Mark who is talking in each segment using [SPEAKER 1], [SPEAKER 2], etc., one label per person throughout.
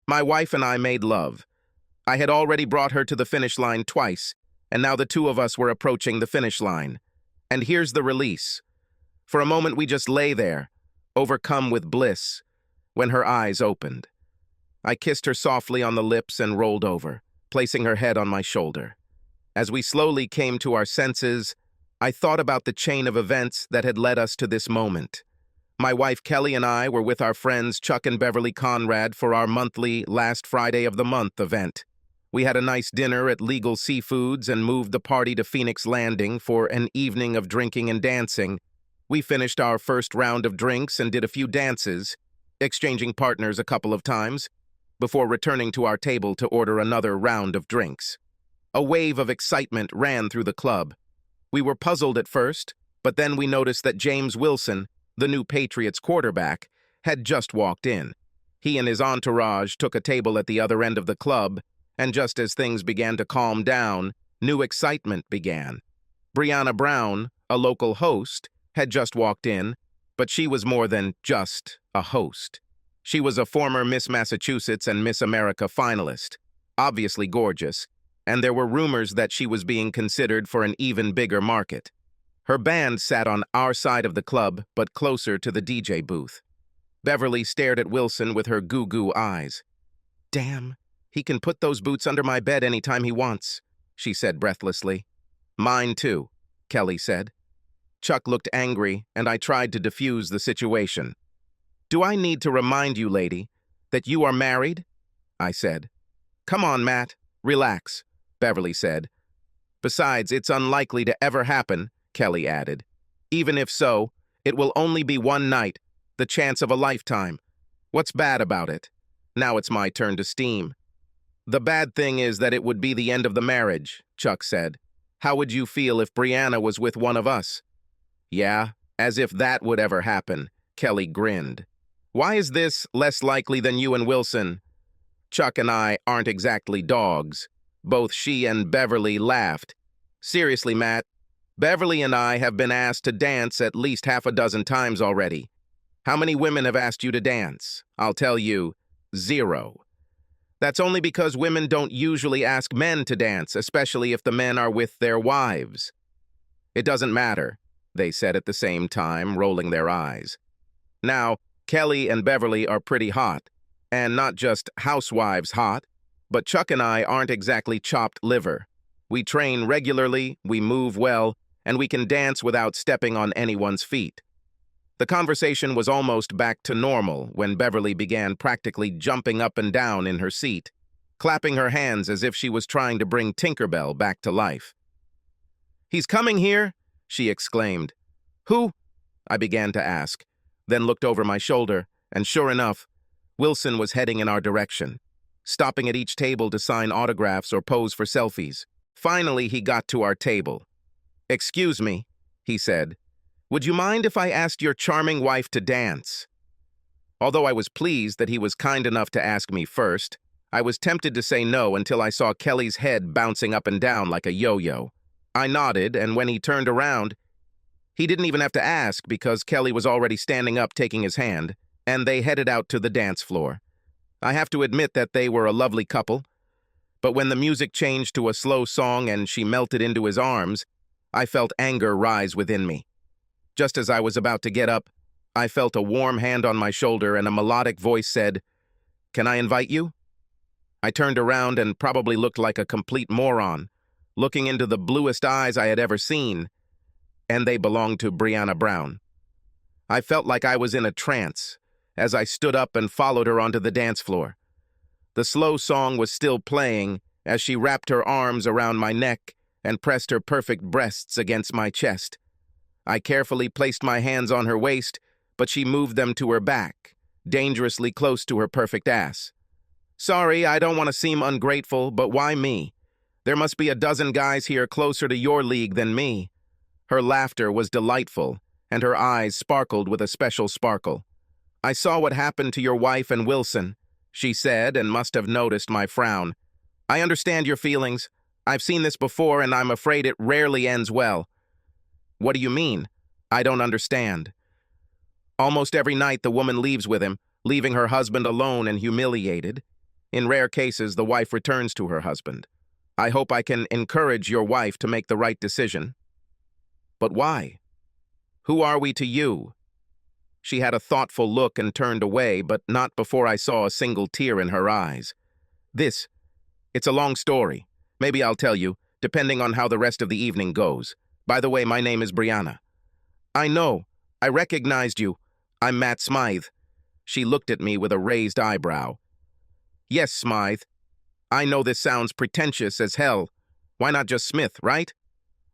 [SPEAKER 1] My wife and I made love. I had already brought her to the finish line twice, and now the two of us were approaching the finish line. And here's the release. For a moment we just lay there, overcome with bliss, when her eyes opened. I kissed her softly on the lips and rolled over, placing her head on my shoulder. As we slowly came to our senses, I thought about the chain of events that had led us to this moment. My wife Kelly and I were with our friends Chuck and Beverly Conrad for our monthly Last Friday of the Month event. We had a nice dinner at Legal Seafoods and moved the party to Phoenix Landing for an evening of drinking and dancing. We finished our first round of drinks and did a few dances, exchanging partners a couple of times, before returning to our table to order another round of drinks. A wave of excitement ran through the club. We were puzzled at first, but then we noticed that James Wilson, the new Patriots quarterback, had just walked in. He and his entourage took a table at the other end of the club, and just as things began to calm down, new excitement began. Brianna Brown, a local host, had just walked in, but she was more than just a host. She was a former Miss Massachusetts and Miss America finalist, obviously gorgeous, and there were rumors that she was being considered for an even bigger market. Her band sat on our side of the club, but closer to the DJ booth. Beverly stared at Wilson with her goo-goo eyes. "Damn, he can put those boots under my bed anytime he wants," she said breathlessly. "Mine too," Kelly said. Chuck looked angry, and I tried to defuse the situation. "Do I need to remind you, lady, that you are married?" I said. "Come on, Matt, relax," Beverly said. "Besides, it's unlikely to ever happen," Kelly added. "Even if so, it will only be one night, the chance of a lifetime. What's bad about it? Now it's my turn to steam." "The bad thing is that it would be the end of the marriage," Chuck said. "How would you feel if Brianna was with one of us?" "Yeah, as if that would ever happen," Kelly grinned. "Why is this less likely than you and Wilson?" "Chuck and I aren't exactly dogs." Both she and Beverly laughed. "Seriously, Matt, Beverly and I have been asked to dance at least half a dozen times already. How many women have asked you to dance? I'll tell you, 0. That's only because women don't usually ask men to dance, especially if the men are with their wives." "It doesn't matter," they said at the same time, rolling their eyes. Now, Kelly and Beverly are pretty hot, and not just housewives hot, but Chuck and I aren't exactly chopped liver. We train regularly, we move well, and we can dance without stepping on anyone's feet. The conversation was almost back to normal when Beverly began practically jumping up and down in her seat, clapping her hands as if she was trying to bring Tinkerbell back to life. "He's coming here!" she exclaimed. "Who?" I began to ask, then looked over my shoulder, and sure enough, Wilson was heading in our direction, stopping at each table to sign autographs or pose for selfies. Finally, he got to our table. "Excuse me," he said. "Would you mind if I asked your charming wife to dance?" Although I was pleased that he was kind enough to ask me first, I was tempted to say no until I saw Kelly's head bouncing up and down like a yo-yo. I nodded, and when he turned around, he didn't even have to ask because Kelly was already standing up taking his hand, and they headed out to the dance floor. I have to admit that they were a lovely couple, but when the music changed to a slow song and she melted into his arms, I felt anger rise within me. Just as I was about to get up, I felt a warm hand on my shoulder and a melodic voice said, "Can I invite you?" I turned around and probably looked like a complete moron, looking into the bluest eyes I had ever seen, and they belonged to Brianna Brown. I felt like I was in a trance as I stood up and followed her onto the dance floor. The slow song was still playing as she wrapped her arms around my neck and pressed her perfect breasts against my chest. I carefully placed my hands on her waist, but she moved them to her back, dangerously close to her perfect ass. "Sorry, I don't want to seem ungrateful, but why me? There must be a dozen guys here closer to your league than me." Her laughter was delightful, and her eyes sparkled with a special sparkle. "I saw what happened to your wife and Wilson," she said, and must have noticed my frown. "I understand your feelings. I've seen this before, and I'm afraid it rarely ends well." "What do you mean?" "I don't understand." "Almost every night the woman leaves with him, leaving her husband alone and humiliated. In rare cases, the wife returns to her husband. I hope I can encourage your wife to make the right decision. But why? Who are we to you? She had a thoughtful look and turned away, but not before I saw a single tear in her eyes. It's a long story. Maybe I'll tell you, depending on how the rest of the evening goes. By the way, my name is Brianna. I know. I recognized you. I'm Matt Smythe. She looked at me with a raised eyebrow. Yes, Smythe. I know this sounds pretentious as hell. Why not just Smith, right?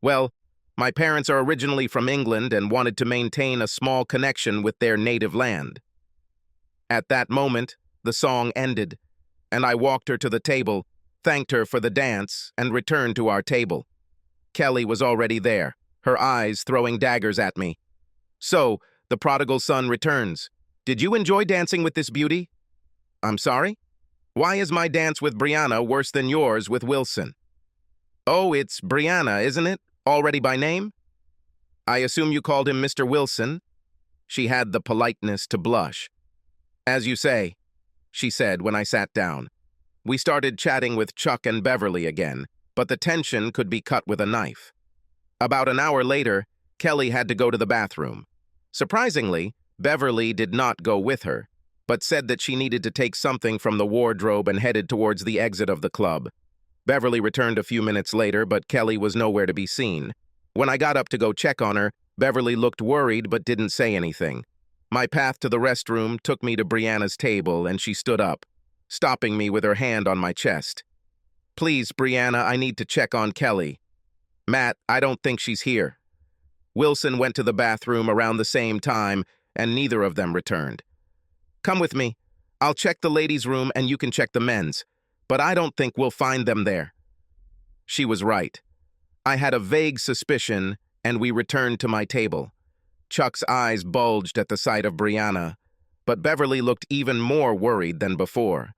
[SPEAKER 1] Well, my parents are originally from England and wanted to maintain a small connection with their native land. At that moment, the song ended, and I walked her to the table, thanked her for the dance, and returned to our table. Kelly was already there, her eyes throwing daggers at me. So, the prodigal son returns. Did you enjoy dancing with this beauty? I'm sorry? Why is my dance with Brianna worse than yours with Wilson? Oh, it's Brianna, isn't it? Already by name? I assume you called him Mr. Wilson? She had the politeness to blush. As you say, she said when I sat down. We started chatting with Chuck and Beverly again, but the tension could be cut with a knife. About an hour later, Kelly had to go to the bathroom. Surprisingly, Beverly did not go with her, but said that she needed to take something from the wardrobe and headed towards the exit of the club. Beverly returned a few minutes later, but Kelly was nowhere to be seen. When I got up to go check on her, Beverly looked worried but didn't say anything. My path to the restroom took me to Brianna's table, and she stood up, stopping me with her hand on my chest. Please, Brianna, I need to check on Kelly. Matt, I don't think she's here. Wilson went to the bathroom around the same time, and neither of them returned. Come with me. I'll check the ladies' room and you can check the men's, but I don't think we'll find them there. She was right. I had a vague suspicion, and we returned to my table. Chuck's eyes bulged at the sight of Brianna, but Beverly looked even more worried than before.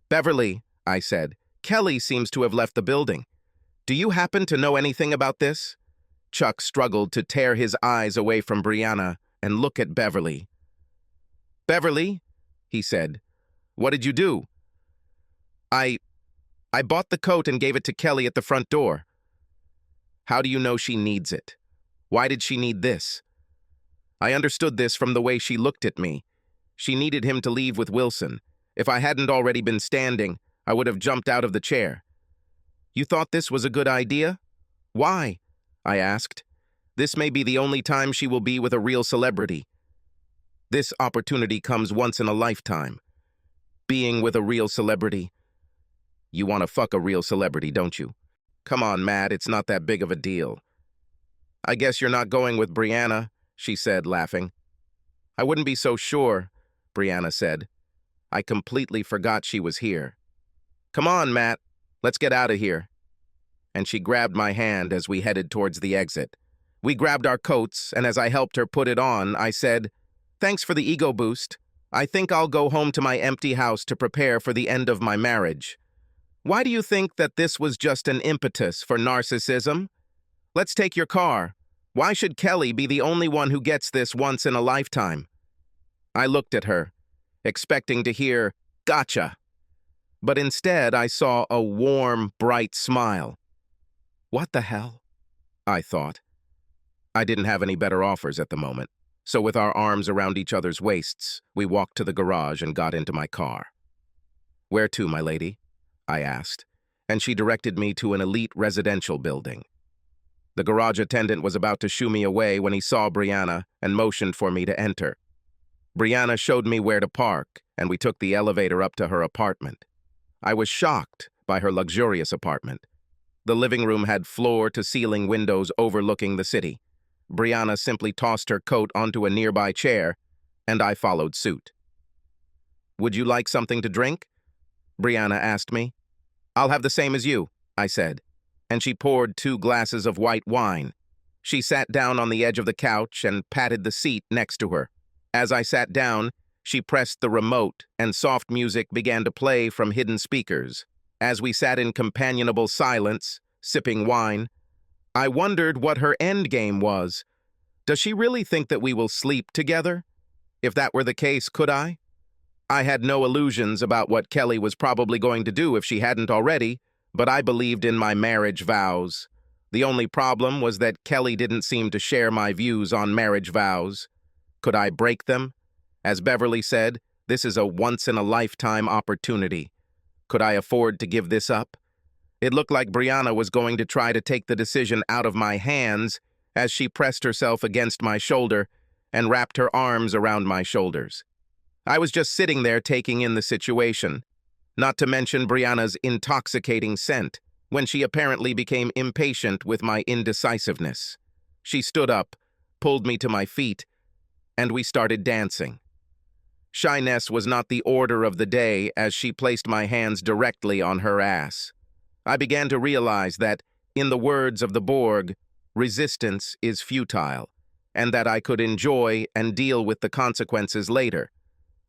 [SPEAKER 1] Beverly, I said, Kelly seems to have left the building. Do you happen to know anything about this? Chuck struggled to tear his eyes away from Brianna and look at Beverly. Beverly, he said, what did you do? I bought the coat and gave it to Kelly at the front door. How do you know she needs it? Why did she need this? I understood this from the way she looked at me. She needed him to leave with Wilson. If I hadn't already been standing, I would have jumped out of the chair. You thought this was a good idea? Why? I asked. This may be the only time she will be with a real celebrity. This opportunity comes once in a lifetime. Being with a real celebrity. You want to fuck a real celebrity, don't you? Come on, Matt, it's not that big of a deal. I guess you're not going with Brianna, she said, laughing. I wouldn't be so sure, Brianna said. I completely forgot she was here. Come on, Matt, let's get out of here. And she grabbed my hand as we headed towards the exit. We grabbed our coats, and as I helped her put it on, I said, Thanks for the ego boost. I think I'll go home to my empty house to prepare for the end of my marriage. Why do you think that this was just an impetus for narcissism? Let's take your car. Why should Kelly be the only one who gets this once in a lifetime? I looked at her, expecting to hear, gotcha. But instead, I saw a warm, bright smile. What the hell? I thought. I didn't have any better offers at the moment, so with our arms around each other's waists, we walked to the garage and got into my car. Where to, my lady? I asked, and she directed me to an elite residential building. The garage attendant was about to shoo me away when he saw Brianna and motioned for me to enter. Brianna showed me where to park, and we took the elevator up to her apartment. I was shocked by her luxurious apartment. The living room had floor-to-ceiling windows overlooking the city. Brianna simply tossed her coat onto a nearby chair, and I followed suit. Would you like something to drink? Brianna asked me. I'll have the same as you, I said, and she poured 2 glasses of white wine. She sat down on the edge of the couch and patted the seat next to her. As I sat down, she pressed the remote, and soft music began to play from hidden speakers. As we sat in companionable silence, sipping wine, I wondered what her endgame was. Does she really think that we will sleep together? If that were the case, could I? I had no illusions about what Kelly was probably going to do if she hadn't already, but I believed in my marriage vows. The only problem was that Kelly didn't seem to share my views on marriage vows. Could I break them? As Beverly said, this is a once-in-a-lifetime opportunity. Could I afford to give this up? It looked like Brianna was going to try to take the decision out of my hands as she pressed herself against my shoulder and wrapped her arms around my shoulders. I was just sitting there taking in the situation, not to mention Brianna's intoxicating scent, when she apparently became impatient with my indecisiveness. She stood up, pulled me to my feet, and we started dancing. Shyness was not the order of the day as she placed my hands directly on her ass. I began to realize that, in the words of the Borg, resistance is futile, and that I could enjoy and deal with the consequences later.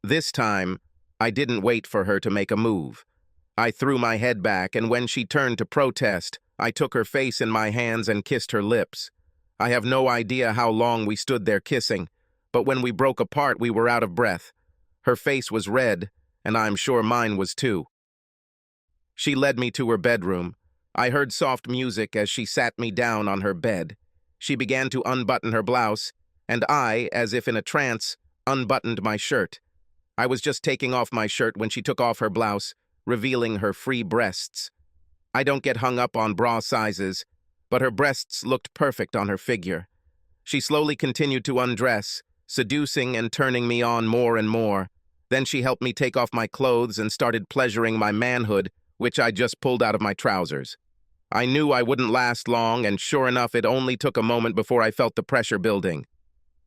[SPEAKER 1] This time, I didn't wait for her to make a move. I threw my head back, and when she turned to protest, I took her face in my hands and kissed her lips. I have no idea how long we stood there kissing, but when we broke apart, we were out of breath. Her face was red, and I'm sure mine was too. She led me to her bedroom. I heard soft music as she sat me down on her bed. She began to unbutton her blouse, and I, as if in a trance, unbuttoned my shirt. I was just taking off my shirt when she took off her blouse, revealing her free breasts. I don't get hung up on bra sizes, but her breasts looked perfect on her figure. She slowly continued to undress, seducing and turning me on more and more. Then she helped me take off my clothes and started pleasuring my manhood, which I just pulled out of my trousers. I knew I wouldn't last long, and sure enough, it only took a moment before I felt the pressure building.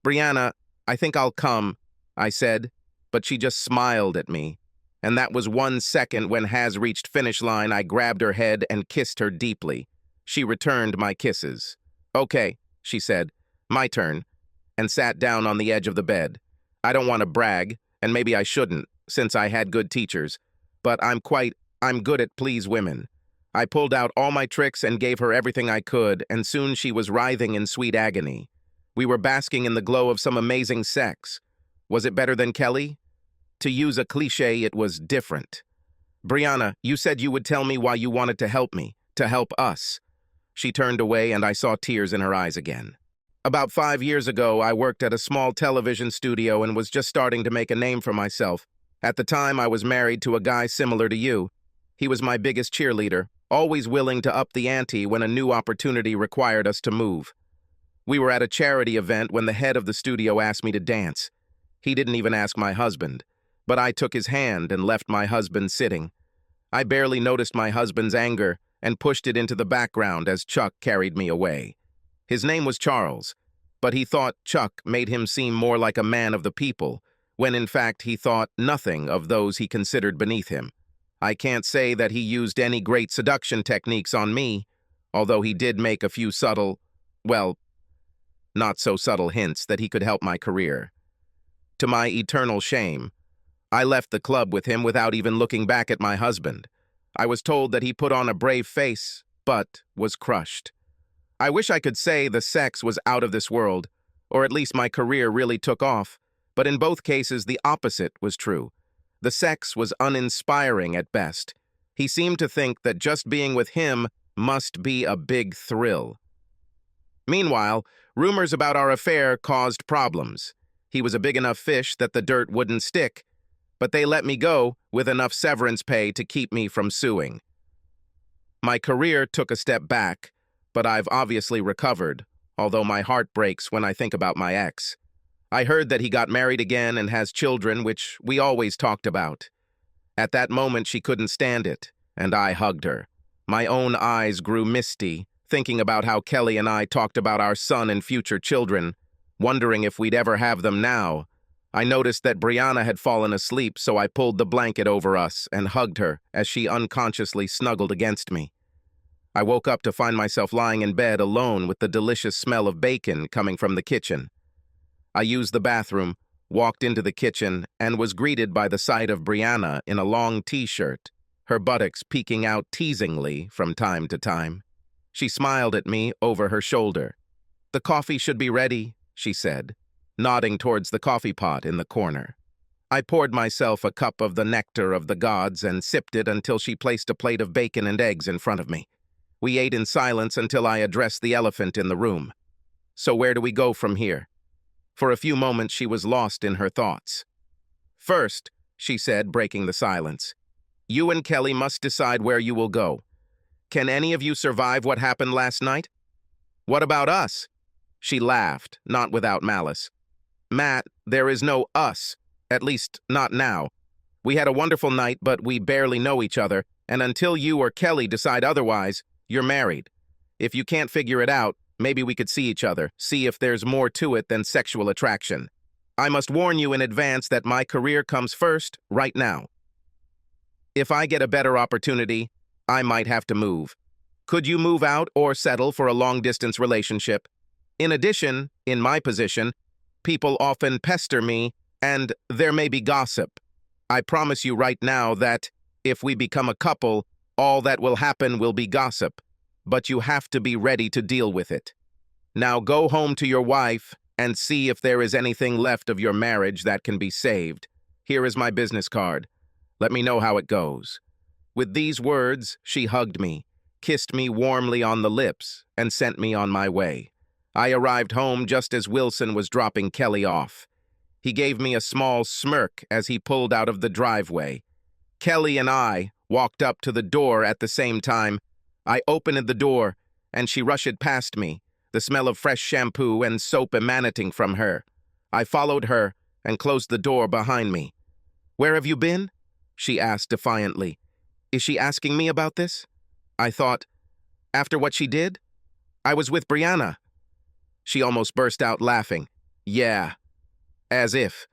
[SPEAKER 1] "Brianna, I think I'll come," I said, but she just smiled at me. And that was 1 second when Haz reached finish line. I grabbed her head and kissed her deeply. She returned my kisses. "Okay," she said, "my turn," and sat down on the edge of the bed. I don't want to brag, and maybe I shouldn't, since I had good teachers, but I'm good at please women. I pulled out all my tricks and gave her everything I could, and soon she was writhing in sweet agony. We were basking in the glow of some amazing sex. Was it better than Kelly? To use a cliché, it was different. "Brianna, you said you would tell me why you wanted to help me, to help us." She turned away, and I saw tears in her eyes again. "About 5 years ago, I worked at a small television studio and was just starting to make a name for myself. At the time, I was married to a guy similar to you. He was my biggest cheerleader, always willing to up the ante when a new opportunity required us to move. We were at a charity event when the head of the studio asked me to dance. He didn't even ask my husband, but I took his hand and left my husband sitting. I barely noticed my husband's anger and pushed it into the background as Chuck carried me away. His name was Charles, but he thought Chuck made him seem more like a man of the people, when in fact he thought nothing of those he considered beneath him. I can't say that he used any great seduction techniques on me, although he did make a few subtle, well, not so subtle hints that he could help my career. To my eternal shame, I left the club with him without even looking back at my husband. I was told that he put on a brave face, but was crushed. I wish I could say the sex was out of this world, or at least my career really took off, but in both cases the opposite was true. The sex was uninspiring at best. He seemed to think that just being with him must be a big thrill. Meanwhile, rumors about our affair caused problems. He was a big enough fish that the dirt wouldn't stick, but they let me go with enough severance pay to keep me from suing. My career took a step back, but I've obviously recovered, although my heart breaks when I think about my ex. I heard that he got married again and has children, which we always talked about. At that moment, she couldn't stand it, and I hugged her. My own eyes grew misty, thinking about how Kelly and I talked about our son and future children, wondering if we'd ever have them now. I noticed that Brianna had fallen asleep, so I pulled the blanket over us and hugged her as she unconsciously snuggled against me. I woke up to find myself lying in bed alone with the delicious smell of bacon coming from the kitchen. I used the bathroom, walked into the kitchen, and was greeted by the sight of Brianna in a long t-shirt, her buttocks peeking out teasingly from time to time. She smiled at me over her shoulder. "The coffee should be ready," she said, nodding towards the coffee pot in the corner. I poured myself a cup of the nectar of the gods and sipped it until she placed a plate of bacon and eggs in front of me. We ate in silence until I addressed the elephant in the room. So where do we go from here? For a few moments she was lost in her thoughts. First, she said, breaking the silence, you and Kelly must decide where you will go. Can any of you survive what happened last night? What about us? She laughed, not without malice. Matt, there is no us, at least not now. We had a wonderful night, but we barely know each other, and until you or Kelly decide otherwise, you're married. If you can't figure it out, maybe we could see each other, see if there's more to it than sexual attraction. I must warn you in advance that my career comes first, right now. If I get a better opportunity, I might have to move. Could you move out or settle for a long-distance relationship? In addition, in my position, people often pester me, and there may be gossip. I promise you right now that, if we become a couple, all that will happen will be gossip. But you have to be ready to deal with it. Now go home to your wife and see if there is anything left of your marriage that can be saved. Here is my business card. Let me know how it goes. With these words, she hugged me, kissed me warmly on the lips, and sent me on my way. I arrived home just as Wilson was dropping Kelly off. He gave me a small smirk as he pulled out of the driveway. Kelly and I walked up to the door at the same time. I opened the door, and she rushed past me, the smell of fresh shampoo and soap emanating from her. I followed her and closed the door behind me. "Where have you been?" she asked defiantly. Is she asking me about this? I thought, after what she did? I was with Brianna. She almost burst out laughing. Yeah, as if.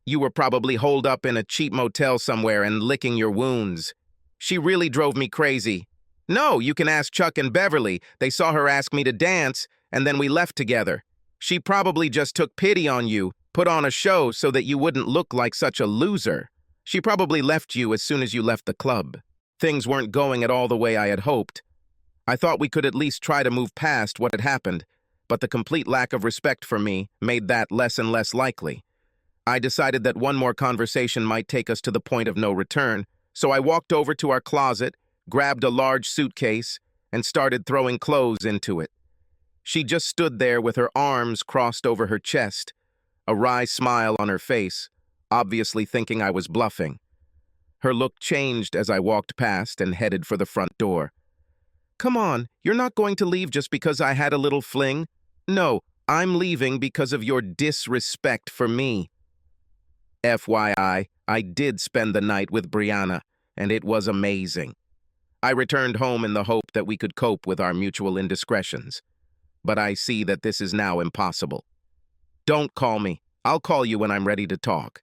[SPEAKER 1] You were probably holed up in a cheap motel somewhere and licking your wounds. She really drove me crazy. No, you can ask Chuck and Beverly. They saw her ask me to dance, and then we left together. She probably just took pity on you, put on a show so that you wouldn't look like such a loser. She probably left you as soon as you left the club. Things weren't going at all the way I had hoped. I thought we could at least try to move past what had happened, but the complete lack of respect for me made that less and less likely. I decided that one more conversation might take us to the point of no return, so I walked over to our closet, grabbed a large suitcase, and started throwing clothes into it. She just stood there with her arms crossed over her chest, a wry smile on her face, obviously thinking I was bluffing. Her look changed as I walked past and headed for the front door. Come on, you're not going to leave just because I had a little fling? No, I'm leaving because of your disrespect for me. FYI, I did spend the night with Brianna, and it was amazing. I returned home in the hope that we could cope with our mutual indiscretions. But I see that this is now impossible. Don't call me. I'll call you when I'm ready to talk.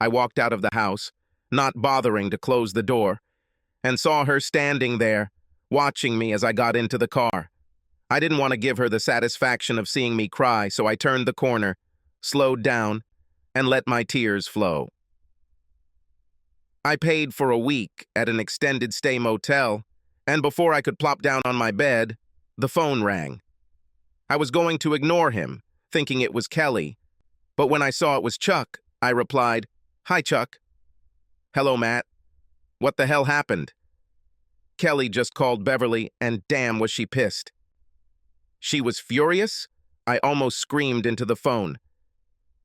[SPEAKER 1] I walked out of the house, not bothering to close the door, and saw her standing there, watching me as I got into the car. I didn't want to give her the satisfaction of seeing me cry, so I turned the corner, slowed down, and let my tears flow. I paid for a week at an extended stay motel, and before I could plop down on my bed, the phone rang. I was going to ignore him, thinking it was Kelly, but when I saw it was Chuck, I replied, "Hi, Chuck." "Hello, Matt. What the hell happened?" Kelly just called Beverly, and damn was she pissed. She was furious? I almost screamed into the phone.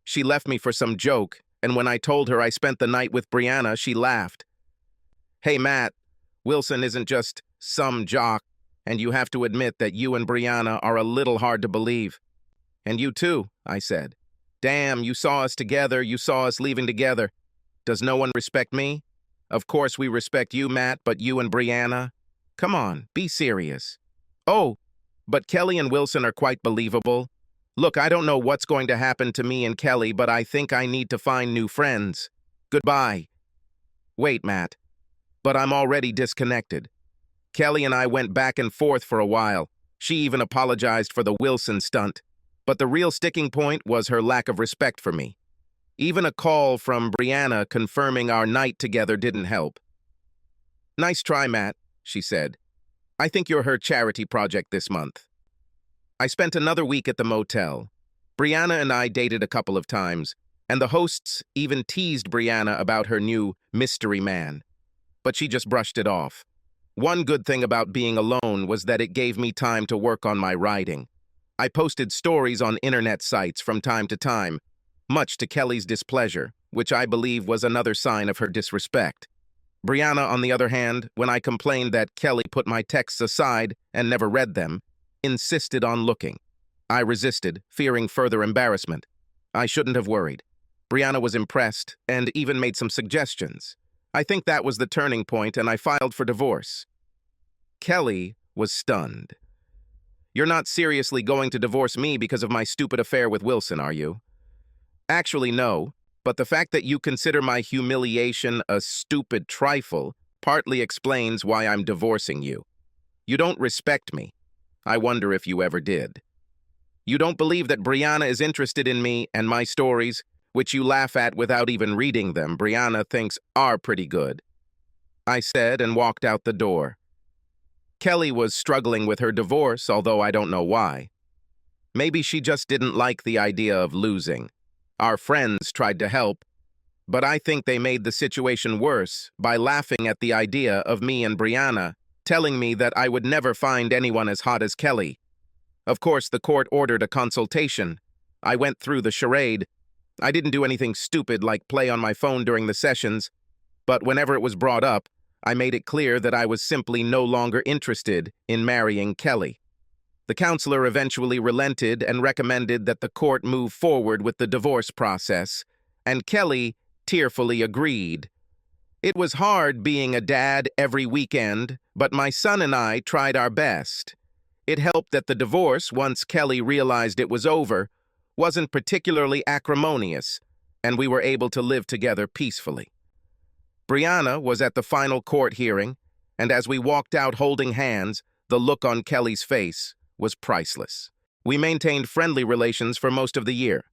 [SPEAKER 1] She left me for some joke, and when I told her I spent the night with Brianna, she laughed. "Hey, Matt, Wilson isn't just some jock, and you have to admit that you and Brianna are a little hard to believe." "And you too," I said. "Damn, you saw us together, you saw us leaving together. Does no one respect me? Of course we respect you, Matt, but you and Brianna? Come on, be serious." "Oh, but Kelly and Wilson are quite believable. Look, I don't know what's going to happen to me and Kelly, but I think I need to find new friends. Goodbye." "Wait, Matt. But I'm already disconnected." Kelly and I went back and forth for a while. She even apologized for the Wilson stunt. But the real sticking point was her lack of respect for me. Even a call from Brianna confirming our night together didn't help. "Nice try, Matt," she said. "I think you're her charity project this month." I spent another week at the motel. Brianna and I dated a couple of times, and the hosts even teased Brianna about her new mystery man. But she just brushed it off. One good thing about being alone was that it gave me time to work on my writing. I posted stories on internet sites from time to time, much to Kelly's displeasure, which I believe was another sign of her disrespect. Brianna, on the other hand, when I complained that Kelly put my texts aside and never read them, insisted on looking. I resisted, fearing further embarrassment. I shouldn't have worried. Brianna was impressed and even made some suggestions. I think that was the turning point, and I filed for divorce. Kelly was stunned. "You're not seriously going to divorce me because of my stupid affair with Wilson, are you?" "Actually, no, but the fact that you consider my humiliation a stupid trifle partly explains why I'm divorcing you. You don't respect me. I wonder if you ever did. You don't believe that Brianna is interested in me and my stories, which you laugh at without even reading them, Brianna thinks are pretty good," I said and walked out the door. Kelly was struggling with her divorce, although I don't know why. Maybe she just didn't like the idea of losing. Our friends tried to help, but I think they made the situation worse by laughing at the idea of me and Brianna, telling me that I would never find anyone as hot as Kelly. Of course, the court ordered a consultation. I went through the charade. I didn't do anything stupid like play on my phone during the sessions, but whenever it was brought up, I made it clear that I was simply no longer interested in marrying Kelly. The counselor eventually relented and recommended that the court move forward with the divorce process, and Kelly tearfully agreed. It was hard being a dad every weekend, but my son and I tried our best. It helped that the divorce, once Kelly realized it was over, wasn't particularly acrimonious, and we were able to live together peacefully. Brianna was at the final court hearing, and as we walked out holding hands, the look on Kelly's face was priceless. We maintained friendly relations for most of the year.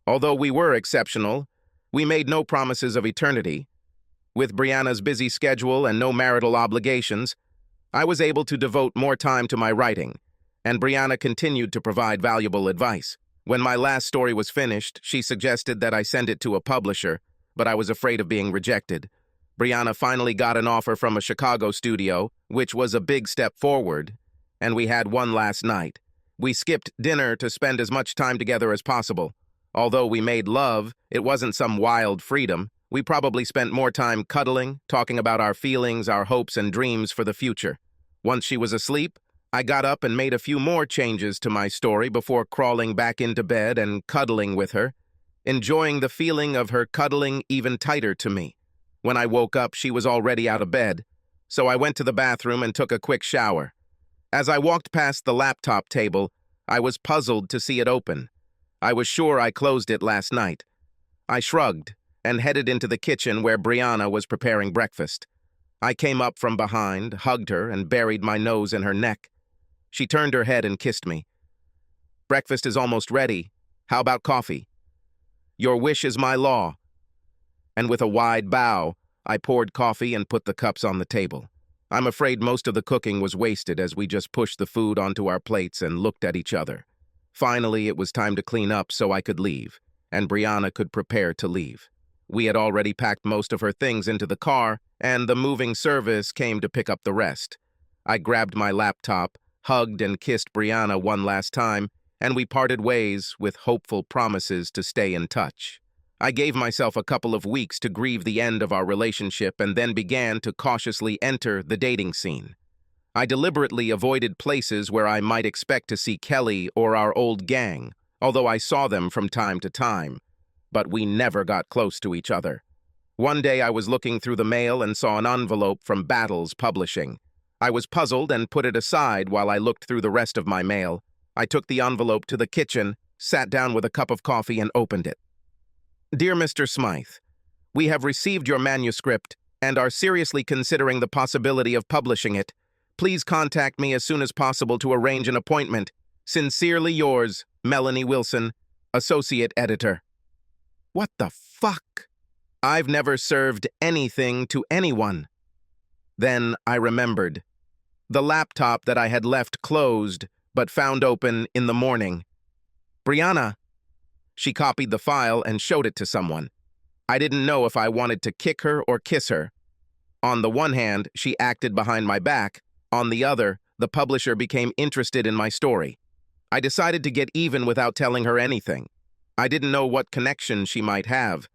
[SPEAKER 1] Although we were exceptional, we made no promises of eternity. With Brianna's busy schedule and no marital obligations, I was able to devote more time to my writing, and Brianna continued to provide valuable advice. When my last story was finished, she suggested that I send it to a publisher, but I was afraid of being rejected. Brianna finally got an offer from a Chicago studio, which was a big step forward, and we had one last night. We skipped dinner to spend as much time together as possible. Although we made love, it wasn't some wild freedom. We probably spent more time cuddling, talking about our feelings, our hopes, and dreams for the future. Once she was asleep, I got up and made a few more changes to my story before crawling back into bed and cuddling with her, enjoying the feeling of her cuddling even tighter to me. When I woke up, she was already out of bed, so I went to the bathroom and took a quick shower. As I walked past the laptop table, I was puzzled to see it open. I was sure I closed it last night. I shrugged and headed into the kitchen where Brianna was preparing breakfast. I came up from behind, hugged her, and buried my nose in her neck. She turned her head and kissed me. "Breakfast is almost ready. How about coffee?" "Your wish is my law." And with a wide bow, I poured coffee and put the cups on the table. I'm afraid most of the cooking was wasted as we just pushed the food onto our plates and looked at each other. Finally, it was time to clean up so I could leave, and Brianna could prepare to leave. We had already packed most of her things into the car, and the moving service came to pick up the rest. I grabbed my laptop, hugged and kissed Brianna one last time, and we parted ways with hopeful promises to stay in touch. I gave myself a couple of weeks to grieve the end of our relationship and then began to cautiously enter the dating scene. I deliberately avoided places where I might expect to see Kelly or our old gang, although I saw them from time to time, but we never got close to each other. One day I was looking through the mail and saw an envelope from Battles Publishing. I was puzzled and put it aside while I looked through the rest of my mail. I took the envelope to the kitchen, sat down with a cup of coffee, and opened it. "Dear Mr. Smythe, we have received your manuscript and are seriously considering the possibility of publishing it. Please contact me as soon as possible to arrange an appointment. Sincerely yours, Melanie Wilson, Associate Editor." What the fuck? I've never served anything to anyone. Then I remembered. The laptop that I had left closed but found open in the morning. "Brianna." She copied the file and showed it to someone. I didn't know if I wanted to kick her or kiss her. On the one hand, she acted behind my back. On the other, the publisher became interested in my story. I decided to get even without telling her anything. I didn't know what connection she might have,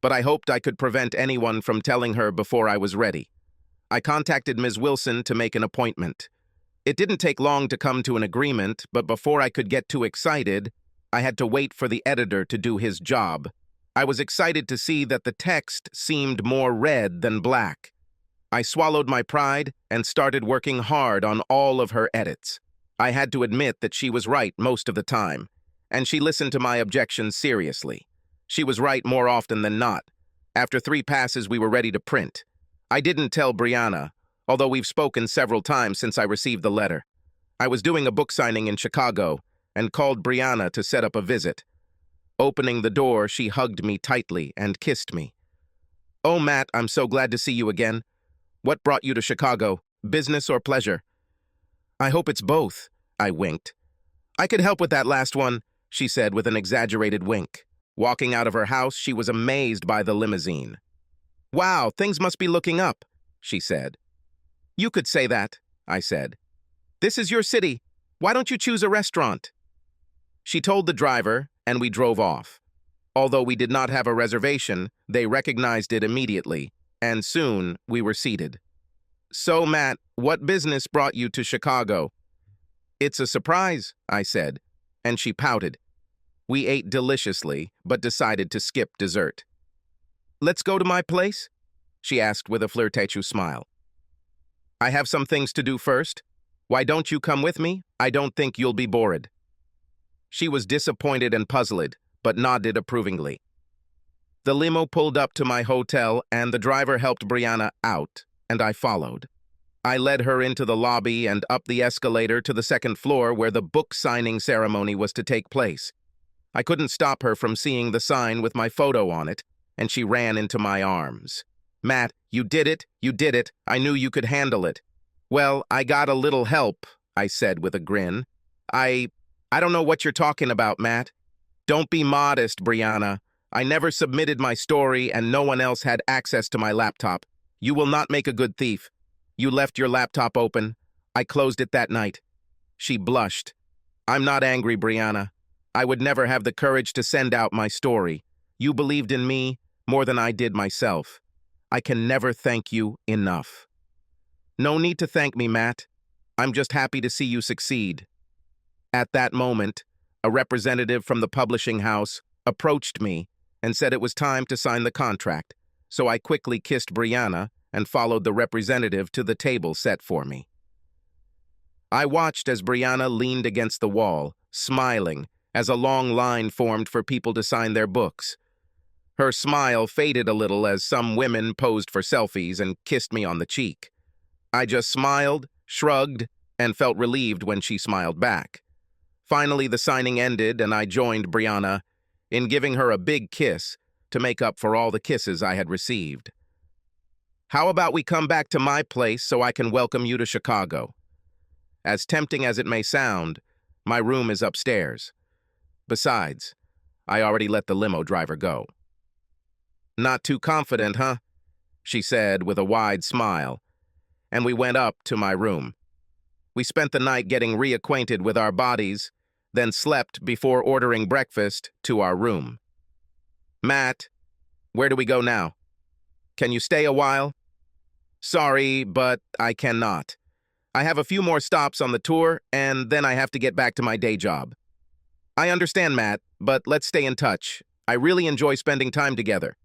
[SPEAKER 1] but I hoped I could prevent anyone from telling her before I was ready. I contacted Ms. Wilson to make an appointment. It didn't take long to come to an agreement, but before I could get too excited, I had to wait for the editor to do his job. I was excited to see that the text seemed more red than black. I swallowed my pride and started working hard on all of her edits. I had to admit that she was right most of the time, and she listened to my objections seriously. She was right more often than not. After 3 passes, we were ready to print. I didn't tell Brianna, although we've spoken several times since I received the letter. I was doing a book signing in Chicago and called Brianna to set up a visit. Opening the door, she hugged me tightly and kissed me. "Oh, Matt, I'm so glad to see you again. What brought you to Chicago, business or pleasure?" "I hope it's both," I winked. "I could help with that last one," she said with an exaggerated wink. Walking out of her house, she was amazed by the limousine. "Wow, things must be looking up," she said. "You could say that," I said. "This is your city. Why don't you choose a restaurant?" She told the driver, and we drove off. Although we did not have a reservation, they recognized it immediately, and soon we were seated. "So, Matt, what business brought you to Chicago?" "It's a surprise," I said, and she pouted. We ate deliciously, but decided to skip dessert. "Let's go to my place?" she asked with a flirtatious smile. "I have some things to do first. Why don't you come with me? I don't think you'll be bored." She was disappointed and puzzled, but nodded approvingly. The limo pulled up to my hotel, and the driver helped Brianna out, and I followed. I led her into the lobby and up the escalator to the 2nd floor where the book signing ceremony was to take place. I couldn't stop her from seeing the sign with my photo on it, and she ran into my arms. "Matt, you did it, you did it. I knew you could handle it." "Well, I got a little help," I said with a grin. I don't know what you're talking about, Matt." "Don't be modest, Brianna. I never submitted my story and no one else had access to my laptop. You will not make a good thief. You left your laptop open. I closed it that night." She blushed. "I'm not angry, Brianna. I would never have the courage to send out my story. You believed in me more than I did myself. I can never thank you enough." "No need to thank me, Matt. I'm just happy to see you succeed." At that moment, a representative from the publishing house approached me and said it was time to sign the contract, so I quickly kissed Brianna and followed the representative to the table set for me. I watched as Brianna leaned against the wall, smiling, as a long line formed for people to sign their books. Her smile faded a little as some women posed for selfies and kissed me on the cheek. I just smiled, shrugged, and felt relieved when she smiled back. Finally, the signing ended, and I joined Brianna in giving her a big kiss to make up for all the kisses I had received. "How about we come back to my place so I can welcome you to Chicago?" As tempting as it may sound, my room is upstairs. Besides, I already let the limo driver go. "Not too confident, huh?" she said with a wide smile, and we went up to my room. We spent the night getting reacquainted with our bodies, then slept before ordering breakfast to our room. "Matt, where do we go now? Can you stay a while?" "Sorry, but I cannot. I have a few more stops on the tour, and then I have to get back to my day job." "I understand, Matt, but let's stay in touch. I really enjoy spending time together."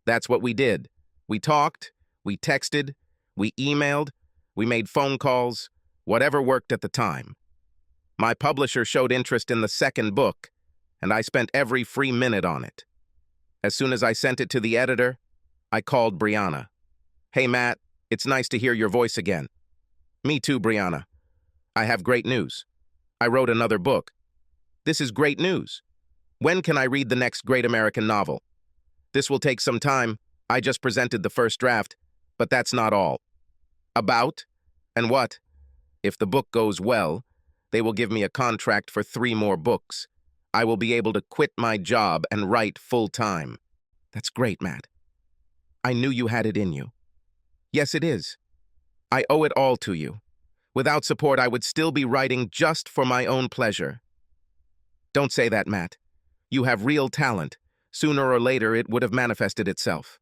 [SPEAKER 1] That's what we did. We talked, we texted, we emailed, we made phone calls, whatever worked at the time. My publisher showed interest in the 2nd book, and I spent every free minute on it. As soon as I sent it to the editor, I called Brianna. "Hey, Matt, it's nice to hear your voice again." "Me too, Brianna. I have great news. I wrote another book." "This is great news. When can I read the next great American novel?" "This will take some time. I just presented the first draft, but that's not all." "About? And what?" "If the book goes well, they will give me a contract for 3 more books. I will be able to quit my job and write full-time. That's great, Matt. I knew you had it in you. Yes, it is. I owe it all to you. Without support, I would still be writing just for my own pleasure. Don't say that, Matt. You have real talent. Sooner or later, it would have manifested itself.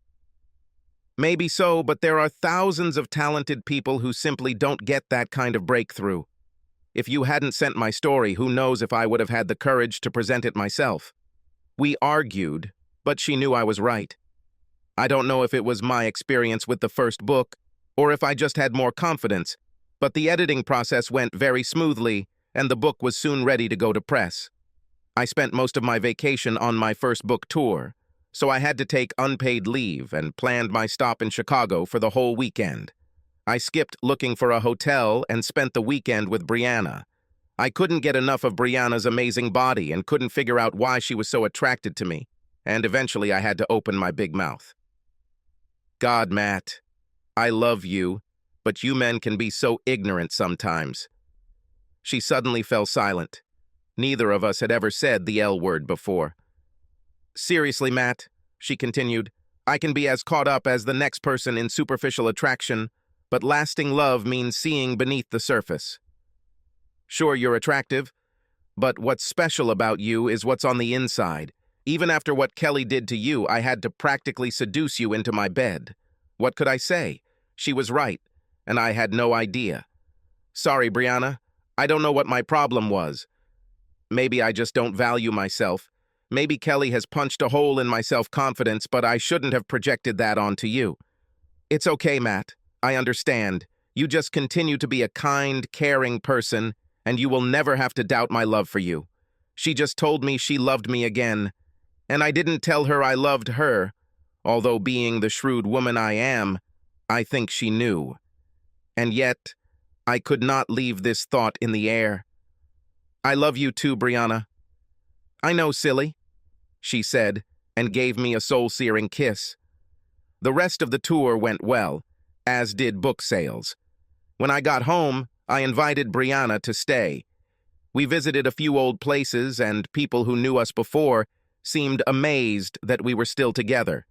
[SPEAKER 1] Maybe so, but there are thousands of talented people who simply don't get that kind of breakthrough. If you hadn't sent my story, who knows if I would have had the courage to present it myself. We argued, but she knew I was right. I don't know if it was my experience with the first book, or if I just had more confidence, but the editing process went very smoothly, and the book was soon ready to go to press. I spent most of my vacation on my first book tour, so I had to take unpaid leave and planned my stop in Chicago for the whole weekend. I skipped looking for a hotel and spent the weekend with Brianna. I couldn't get enough of Brianna's amazing body and couldn't figure out why she was so attracted to me, and eventually I had to open my big mouth. God, Matt, I love you, but you men can be so ignorant sometimes. She suddenly fell silent. Neither of us had ever said the L word before. Seriously, Matt, she continued, I can be as caught up as the next person in superficial attraction, but lasting love means seeing beneath the surface. Sure, you're attractive, but what's special about you is what's on the inside. Even after what Kelly did to you, I had to practically seduce you into my bed. What could I say? She was right, and I had no idea. Sorry, Brianna. I don't know what my problem was. Maybe I just don't value myself. Maybe Kelly has punched a hole in my self-confidence, but I shouldn't have projected that onto you. It's okay, Matt. I understand. You just continue to be a kind, caring person, and you will never have to doubt my love for you. She just told me she loved me again, and I didn't tell her I loved her, although being the shrewd woman I am, I think she knew. And yet, I could not leave this thought in the air. I love you too, Brianna. I know, silly, she said, and gave me a soul-searing kiss. The rest of the tour went well, as did book sales. When I got home, I invited Brianna to stay. We visited a few old places, and people who knew us before seemed amazed that we were still together.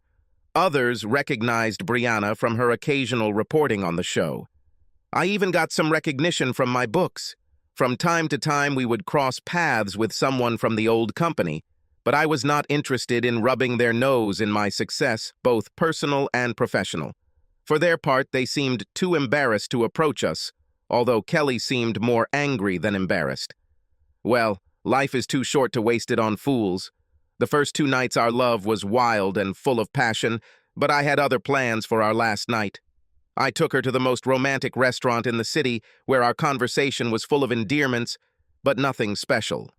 [SPEAKER 1] Others recognized Brianna from her occasional reporting on the show. I even got some recognition from my books. From time to time, we would cross paths with someone from the old company, but I was not interested in rubbing their nose in my success, both personal and professional. For their part, they seemed too embarrassed to approach us, although Kelly seemed more angry than embarrassed. Well, life is too short to waste it on fools. The first 2 nights our love was wild and full of passion, but I had other plans for our last night. I took her to the most romantic restaurant in the city, where our conversation was full of endearments, but nothing special.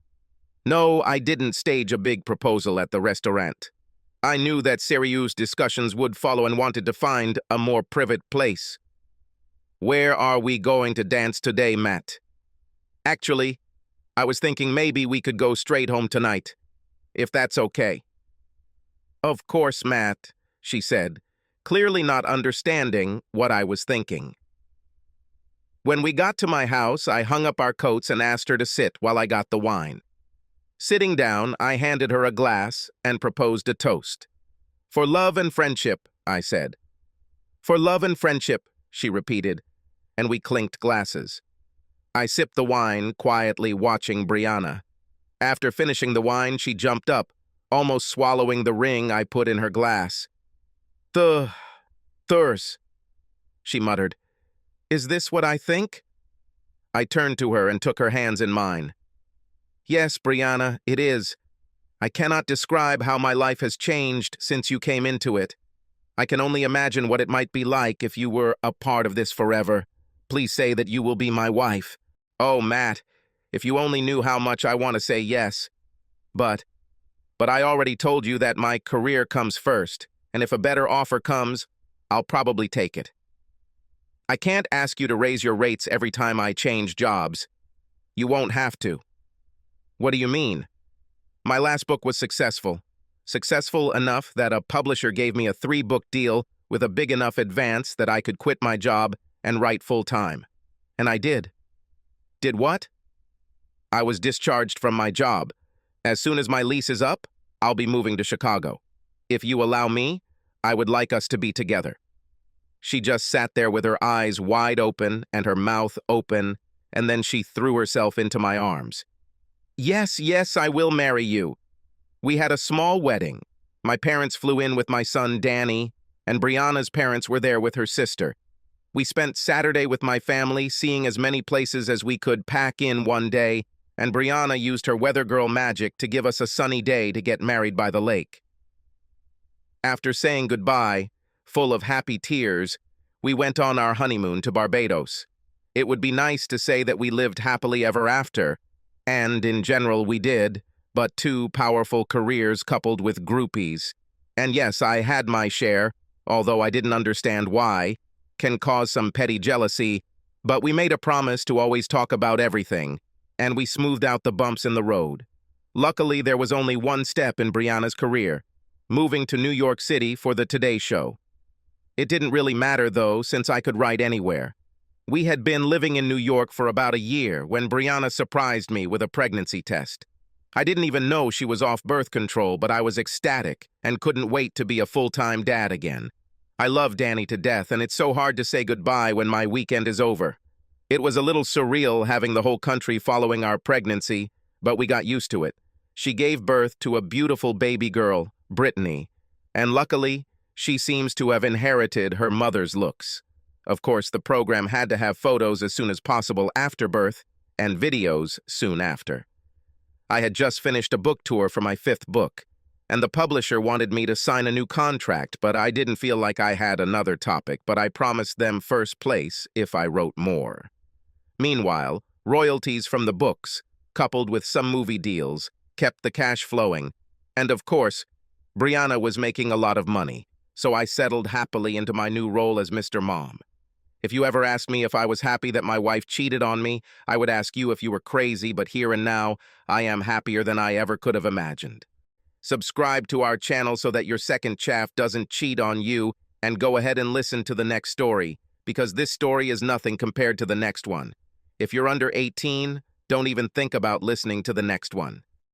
[SPEAKER 1] No, I didn't stage a big proposal at the restaurant. I knew that serious discussions would follow and wanted to find a more private place. Where are we going to dance today, Matt? Actually, I was thinking maybe we could go straight home tonight, if that's okay. Of course, Matt, she said, clearly not understanding what I was thinking. When we got to my house, I hung up our coats and asked her to sit while I got the wine. Sitting down, I handed her a glass and proposed a toast. For love and friendship, I said. For love and friendship, she repeated, and we clinked glasses. I sipped the wine, quietly watching Brianna. After finishing the wine, she jumped up, almost swallowing the ring I put in her glass. Thurs, she muttered. Is this what I think? I turned to her and took her hands in mine. Yes, Brianna, it is. I cannot describe how my life has changed since you came into it. I can only imagine what it might be like if you were a part of this forever. Please say that you will be my wife. Oh, Matt, if you only knew how much I want to say yes. But I already told you that my career comes first, and if a better offer comes, I'll probably take it. I can't ask you to raise your rates every time I change jobs. You won't have to. What do you mean? My last book was successful. Successful enough that a publisher gave me a 3-book deal with a big enough advance that I could quit my job and write full-time. And I did. Did what? I was discharged from my job. As soon as my lease is up, I'll be moving to Chicago. If you allow me, I would like us to be together." She just sat there with her eyes wide open and her mouth open, and then she threw herself into my arms. "Yes, yes, I will marry you." We had a small wedding. My parents flew in with my son Danny, and Brianna's parents were there with her sister. We spent Saturday with my family, seeing as many places as we could pack in one day, and Brianna used her weather girl magic to give us a sunny day to get married by the lake. After saying goodbye, full of happy tears, we went on our honeymoon to Barbados. It would be nice to say that we lived happily ever after, and in general we did, but two powerful careers coupled with groupies. And yes, I had my share, although I didn't understand why, can cause some petty jealousy, but we made a promise to always talk about everything, and we smoothed out the bumps in the road. Luckily, there was only one step in Brianna's career: moving to New York City for the Today Show. It didn't really matter, though, since I could write anywhere. We had been living in New York for about a year when Brianna surprised me with a pregnancy test. I didn't even know she was off birth control, but I was ecstatic and couldn't wait to be a full-time dad again. I love Danny to death, and it's so hard to say goodbye when my weekend is over. It was a little surreal having the whole country following our pregnancy, but we got used to it. She gave birth to a beautiful baby girl, Brittany, and luckily, she seems to have inherited her mother's looks. Of course, the program had to have photos as soon as possible after birth and videos soon after. I had just finished a book tour for my 5th book, and the publisher wanted me to sign a new contract, but I didn't feel like I had another topic, but I promised them first place if I wrote more. Meanwhile, royalties from the books, coupled with some movie deals, kept the cash flowing, and of course, Brianna was making a lot of money, so I settled happily into my new role as Mr. Mom. If you ever asked me if I was happy that my wife cheated on me, I would ask you if you were crazy, but here and now, I am happier than I ever could have imagined. Subscribe to our channel so that your second chaff doesn't cheat on you, and go ahead and listen to the next story, because this story is nothing compared to the next one. If you're under 18, don't even think about listening to the next one.